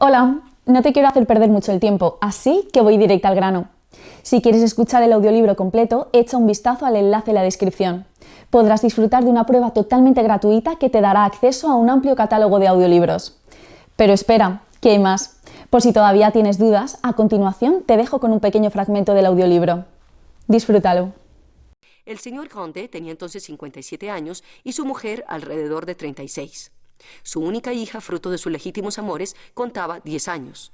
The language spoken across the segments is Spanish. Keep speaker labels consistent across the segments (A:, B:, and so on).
A: Hola, no te quiero hacer perder mucho el tiempo, así que voy directa al grano. Si quieres escuchar el audiolibro completo, echa un vistazo al enlace en la descripción. Podrás disfrutar de una prueba totalmente gratuita que te dará acceso a un amplio catálogo de audiolibros. Pero espera, que hay más. Por si todavía tienes dudas, a continuación te dejo con un pequeño fragmento del audiolibro. Disfrútalo.
B: El señor Grandet tenía entonces 57 años y su mujer alrededor de 36. Su única hija, fruto de sus legítimos amores, contaba 10 años.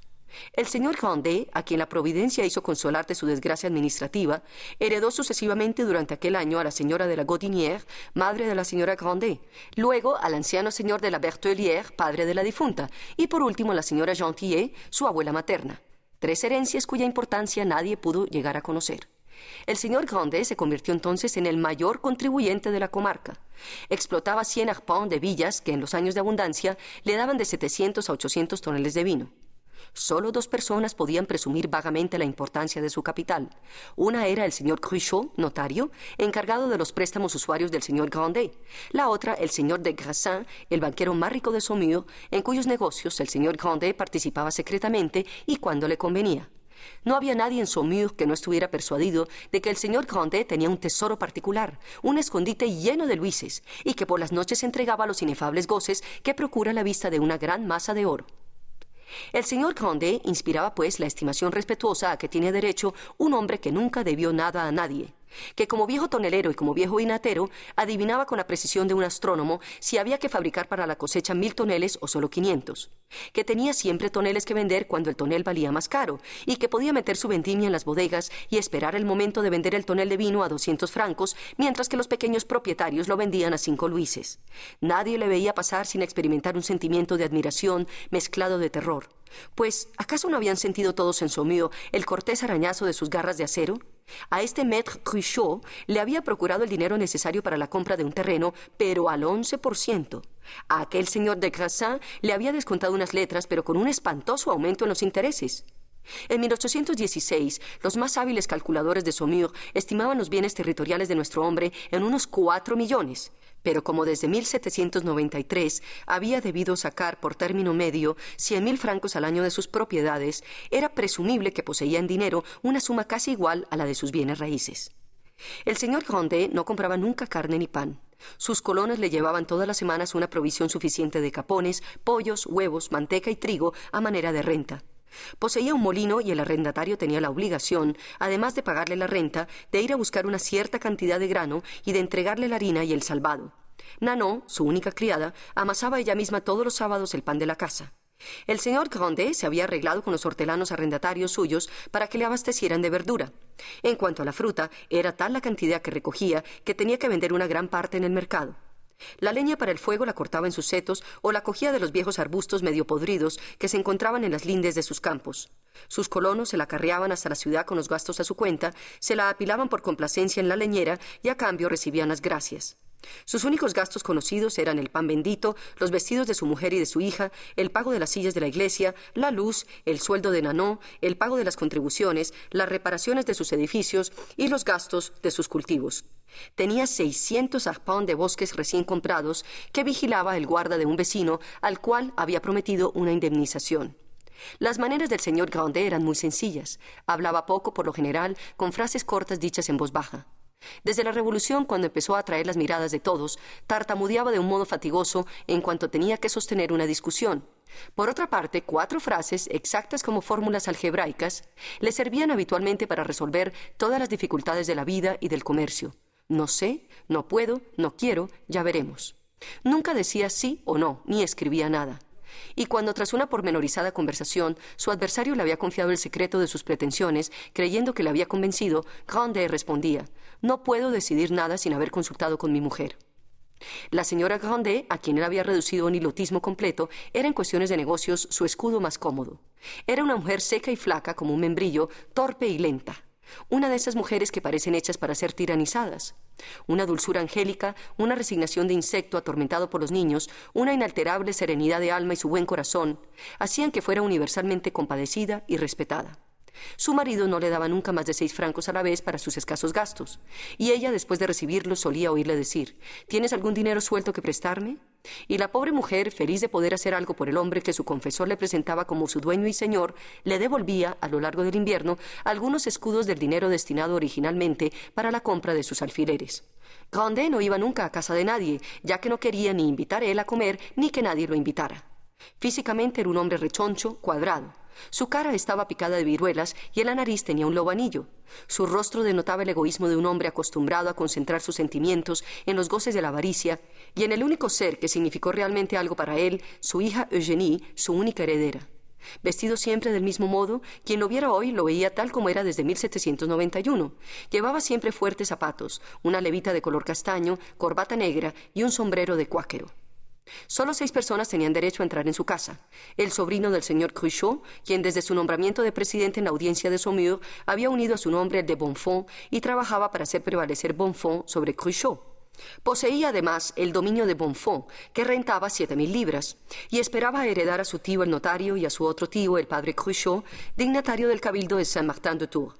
B: El señor Grandet, a quien la providencia hizo consolar de su desgracia administrativa, heredó sucesivamente durante aquel año a la señora de la Gaudinière, madre de la señora Grandet, luego al anciano señor de la Bertellière, padre de la difunta, y por último a la señora Gentillet, su abuela materna. 3 herencias cuya importancia nadie pudo llegar a conocer. El señor Grandet se convirtió entonces en el mayor contribuyente de la comarca. Explotaba 100 arpents de villas que en los años de abundancia le daban de 700 a 800 toneles de vino. Solo 2 personas podían presumir vagamente la importancia de su capital. Una era el señor Cruchot, notario, encargado de los préstamos usuarios del señor Grandet. La otra, el señor de Grassin, el banquero más rico de Saumur, en cuyos negocios el señor Grandet participaba secretamente y cuando le convenía. No había nadie en Saumur que no estuviera persuadido de que el señor Grandet tenía un tesoro particular, un escondite lleno de luises, y que por las noches entregaba los inefables goces que procura la vista de una gran masa de oro. El señor Grandet inspiraba, pues, la estimación respetuosa a que tiene derecho un hombre que nunca debió nada a nadie, que como viejo tonelero y como viejo vinatero adivinaba con la precisión de un astrónomo si había que fabricar para la cosecha 1000 toneles o solo 500, que tenía siempre toneles que vender cuando el tonel valía más caro y que podía meter su vendimia en las bodegas y esperar el momento de vender el tonel de vino a 200 francos, mientras que los pequeños propietarios lo vendían a 5 luises. Nadie le veía pasar sin experimentar un sentimiento de admiración mezclado de terror. Pues, ¿acaso no habían sentido todos en Saumur el cortés arañazo de sus garras de acero? A este maître Cruchot le había procurado el dinero necesario para la compra de un terreno, pero al 11%. A aquel señor de Grassin le había descontado unas letras, pero con un espantoso aumento en los intereses. En 1816, los más hábiles calculadores de Saumur estimaban los bienes territoriales de nuestro hombre en unos 4 millones. Pero como desde 1793 había debido sacar por término medio 100.000 francos al año de sus propiedades, era presumible que poseía en dinero una suma casi igual a la de sus bienes raíces. El señor Grandet no compraba nunca carne ni pan. Sus colonos le llevaban todas las semanas una provisión suficiente de capones, pollos, huevos, manteca y trigo a manera de renta. Poseía un molino y el arrendatario tenía la obligación, además de pagarle la renta, de ir a buscar una cierta cantidad de grano y de entregarle la harina y el salvado. Nanon, su única criada, amasaba ella misma todos los sábados el pan de la casa. El señor Grandet se había arreglado con los hortelanos arrendatarios suyos para que le abastecieran de verdura. En cuanto a la fruta, era tal la cantidad que recogía que tenía que vender una gran parte en el mercado. La leña para el fuego la cortaba en sus setos o la cogía de los viejos arbustos medio podridos que se encontraban en las lindes de sus campos. Sus colonos se la carreaban hasta la ciudad con los gastos a su cuenta, se la apilaban por complacencia en la leñera y a cambio recibían las gracias. Sus únicos gastos conocidos eran el pan bendito, los vestidos de su mujer y de su hija, el pago de las sillas de la iglesia, la luz, el sueldo de Nanon, el pago de las contribuciones, las reparaciones de sus edificios y los gastos de sus cultivos. Tenía 600 arpents de bosques recién comprados que vigilaba el guarda de un vecino al cual había prometido una indemnización. Las maneras del señor Grandet eran muy sencillas. Hablaba poco, por lo general, con frases cortas dichas en voz baja. Desde la Revolución, cuando empezó a atraer las miradas de todos, tartamudeaba de un modo fatigoso en cuanto tenía que sostener una discusión. Por otra parte, 4 frases, exactas como fórmulas algebraicas, le servían habitualmente para resolver todas las dificultades de la vida y del comercio. No sé, no puedo, no quiero, ya veremos. Nunca decía sí o no, ni escribía nada. Y cuando tras una pormenorizada conversación su adversario le había confiado el secreto de sus pretensiones, creyendo que le había convencido, Grandet respondía: «No puedo decidir nada sin haber consultado con mi mujer». La señora Grandet, a quien él había reducido a un ilotismo completo, era en cuestiones de negocios su escudo más cómodo. Era una mujer seca y flaca como un membrillo, torpe y lenta. Una de esas mujeres que parecen hechas para ser tiranizadas. Una dulzura angélica, una resignación de insecto atormentado por los niños, una inalterable serenidad de alma y su buen corazón, hacían que fuera universalmente compadecida y respetada. Su marido no le daba nunca más de 6 francos a la vez para sus escasos gastos, y ella, después de recibirlos, solía oírle decir: «¿Tienes algún dinero suelto que prestarme?». Y la pobre mujer, feliz de poder hacer algo por el hombre que su confesor le presentaba como su dueño y señor, le devolvía, a lo largo del invierno, algunos escudos del dinero destinado originalmente para la compra de sus alfileres. Grandet no iba nunca a casa de nadie, ya que no quería ni invitar él a comer, ni que nadie lo invitara. Físicamente era un hombre rechoncho, cuadrado. Su cara estaba picada de viruelas y en la nariz tenía un lobanillo. Su rostro denotaba el egoísmo de un hombre acostumbrado a concentrar sus sentimientos en los goces de la avaricia y en el único ser que significó realmente algo para él, su hija Eugénie, su única heredera. Vestido siempre del mismo modo, quien lo viera hoy lo veía tal como era desde 1791. Llevaba siempre fuertes zapatos, una levita de color castaño, corbata negra y un sombrero de cuáquero. Solo 6 personas tenían derecho a entrar en su casa. El sobrino del señor Cruchot, quien desde su nombramiento de presidente en la audiencia de Saumur había unido a su nombre el de Bonfons y trabajaba para hacer prevalecer Bonfons sobre Cruchot. Poseía además el dominio de Bonfons, que rentaba 7.000 libras, y esperaba heredar a su tío el notario y a su otro tío, el padre Cruchot, dignatario del cabildo de Saint-Martin-de-Tours.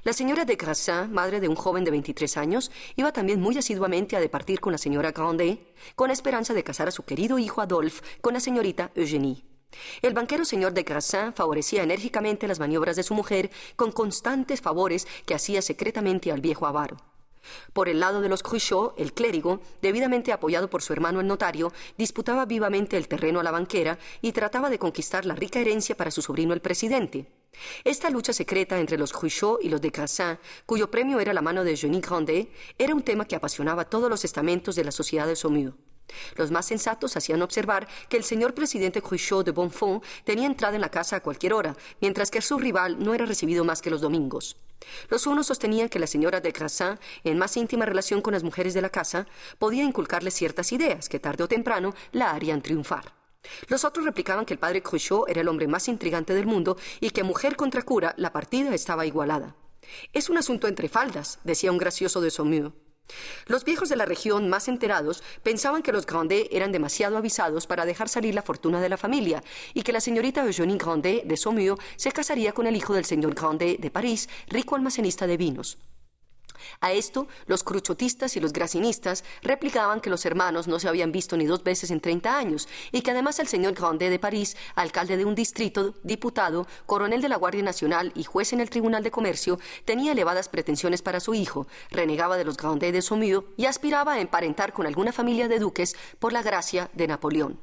B: La señora de Grassin, madre de un joven de 23 años, iba también muy asiduamente a departir con la señora Grandet, con esperanza de casar a su querido hijo Adolphe con la señorita Eugénie. El banquero señor de Grassin favorecía enérgicamente las maniobras de su mujer con constantes favores que hacía secretamente al viejo avaro. Por el lado de los Cruchot, el clérigo, debidamente apoyado por su hermano el notario, disputaba vivamente el terreno a la banquera y trataba de conquistar la rica herencia para su sobrino el presidente. Esta lucha secreta entre los Cruchot y los de Grassin, cuyo premio era la mano de Eugénie Grandet, era un tema que apasionaba a todos los estamentos de la sociedad de Saumur. Los más sensatos hacían observar que el señor presidente Cruchot de Bonfons tenía entrada en la casa a cualquier hora, mientras que su rival no era recibido más que los domingos. Los unos sostenían que la señora de Grassin, en más íntima relación con las mujeres de la casa, podía inculcarle ciertas ideas que tarde o temprano la harían triunfar. Los otros replicaban que el padre Cruchot era el hombre más intrigante del mundo y que mujer contra cura la partida estaba igualada. «Es un asunto entre faldas», decía un gracioso de Saumur. Los viejos de la región más enterados pensaban que los Grandet eran demasiado avisados para dejar salir la fortuna de la familia y que la señorita Eugénie Grandet de Saumur se casaría con el hijo del señor Grandet de París, rico almacenista de vinos. A esto, los cruchotistas y los gracinistas replicaban que los hermanos no se habían visto ni 2 veces en 30 años y que además el señor Grandet de París, alcalde de un distrito, diputado, coronel de la Guardia Nacional y juez en el Tribunal de Comercio, tenía elevadas pretensiones para su hijo, renegaba de los Grandet de Saumur y aspiraba a emparentar con alguna familia de duques por la gracia de Napoleón.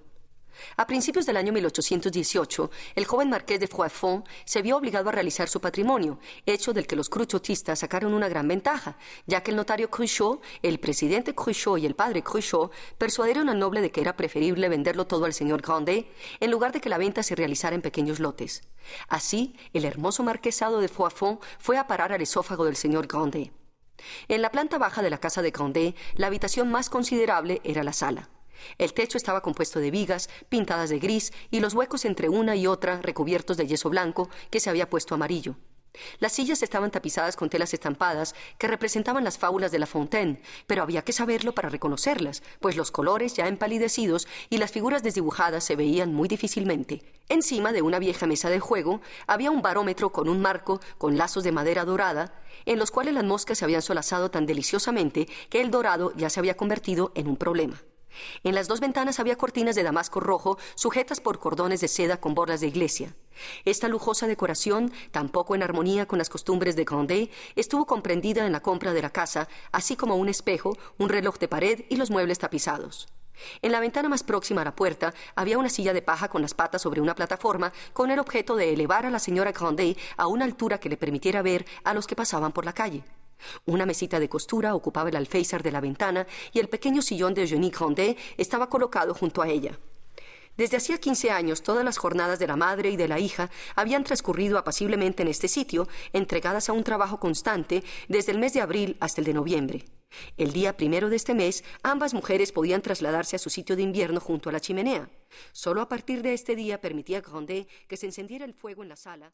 B: A principios del año 1818, el joven marqués de Froidfond se vio obligado a realizar su patrimonio, hecho del que los cruchotistas sacaron una gran ventaja, ya que el notario Cruchot, el presidente Cruchot y el padre Cruchot persuadieron al noble de que era preferible venderlo todo al señor Grandet en lugar de que la venta se realizara en pequeños lotes. Así, el hermoso marquesado de Froidfond fue a parar al esófago del señor Grandet. En la planta baja de la casa de Grandet, la habitación más considerable era la sala. El techo estaba compuesto de vigas pintadas de gris y los huecos entre una y otra recubiertos de yeso blanco que se había puesto amarillo. Las sillas estaban tapizadas con telas estampadas que representaban las fábulas de La Fontaine, pero había que saberlo para reconocerlas, pues los colores ya empalidecidos y las figuras desdibujadas se veían muy difícilmente. Encima de una vieja mesa de juego había un barómetro con un marco con lazos de madera dorada, en los cuales las moscas se habían solazado tan deliciosamente que el dorado ya se había convertido en un problema. En las 2 ventanas había cortinas de damasco rojo sujetas por cordones de seda con borlas de iglesia. Esta lujosa decoración, tan poco en armonía con las costumbres de Grandet, estuvo comprendida en la compra de la casa, así como un espejo, un reloj de pared y los muebles tapizados. En la ventana más próxima a la puerta había una silla de paja con las patas sobre una plataforma con el objeto de elevar a la señora Grandet a una altura que le permitiera ver a los que pasaban por la calle. Una mesita de costura ocupaba el alféizar de la ventana y el pequeño sillón de Eugénie Grandet estaba colocado junto a ella. Desde hacía 15 años todas las jornadas de la madre y de la hija habían transcurrido apaciblemente en este sitio, entregadas a un trabajo constante desde el mes de abril hasta el de noviembre. El día 1 de este mes, ambas mujeres podían trasladarse a su sitio de invierno junto a la chimenea. Solo a partir de este día permitía Grandet que se encendiera el fuego en la sala.